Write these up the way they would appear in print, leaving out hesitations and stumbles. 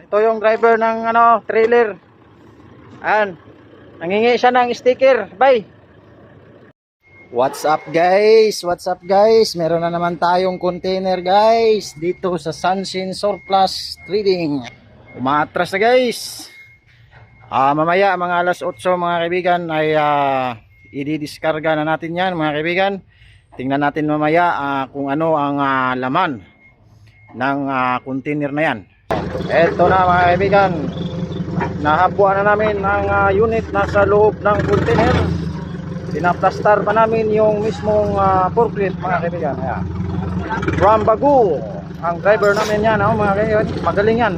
ito yung driver ng trailer. Ayan. Nangingi siya ng sticker. Bye. What's up guys? What's up guys? Meron na naman tayong container guys dito sa Sunshine Surplus Trading. Umaatras na guys. Mamaya mga alas 8 mga kaibigan ay i-discarga na natin yan mga kaibigan. Tingnan natin mamaya kung ano ang laman ng container na yan. Eto na mga kaibigan, nahabuan na namin ang unit nasa loob ng container. Pinaplastar pa namin yung mismong forklift mga kaibigan. Ayan. From Bagu ang driver namin yan mga kaibigan, magaling yan.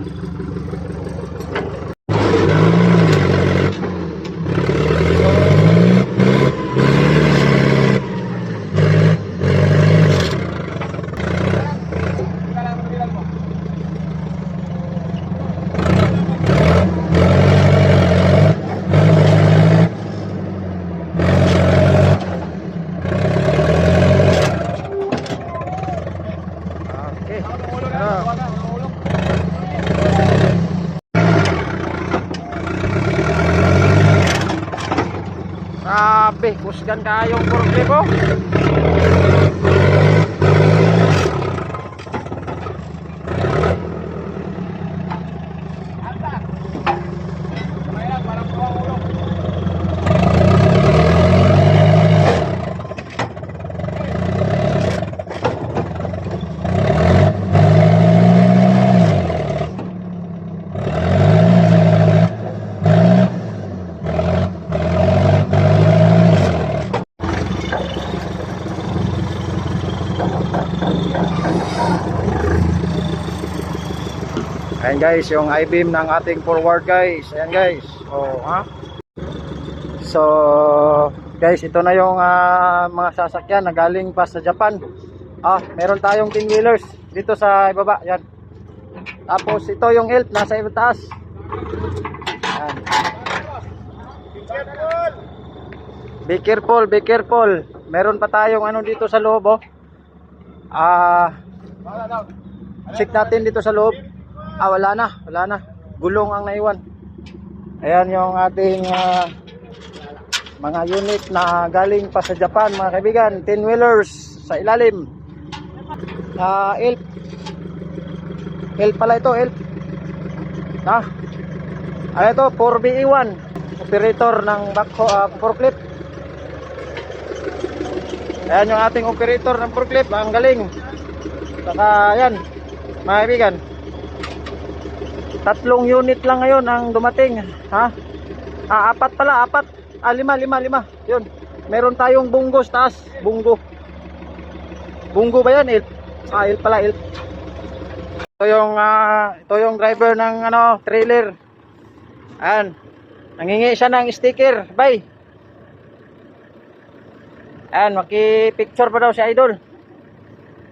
Grabe, kusgan kayong forklift ko. Ayan guys, yung I-beam ng ating forward guys. Ayan guys. So guys, ito na yung mga sasakyan na galing pa sa Japan. Meron tayong 10 wheelers dito sa ibaba. Yan. Tapos ito yung elf nasa itaas. Ayan. Be careful, be careful. Meron pa tayong dito sa loob check natin dito sa loob. Wala na. Gulong ang naiwan. Ayan yung ating mga unit na galing pa sa Japan mga kaibigan. 10 wheelers sa ilalim. Elf pala ito, elf. Ito 4BE1, operator ng forklift. Ayan yung ating operator ng forklift, ang galing. Saka ayan mga kaibigan, 3 unit lang ngayon ang dumating. 4 pala, 5 yun. Meron tayong bungo sa taas. Bungo ba yan? Elf pala, elf. Ito yung driver ng trailer. Ayan. Nangingi siya ng sticker. Bye. Ayan, maki-picture pa daw si Idol.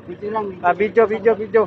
Video lang. Video.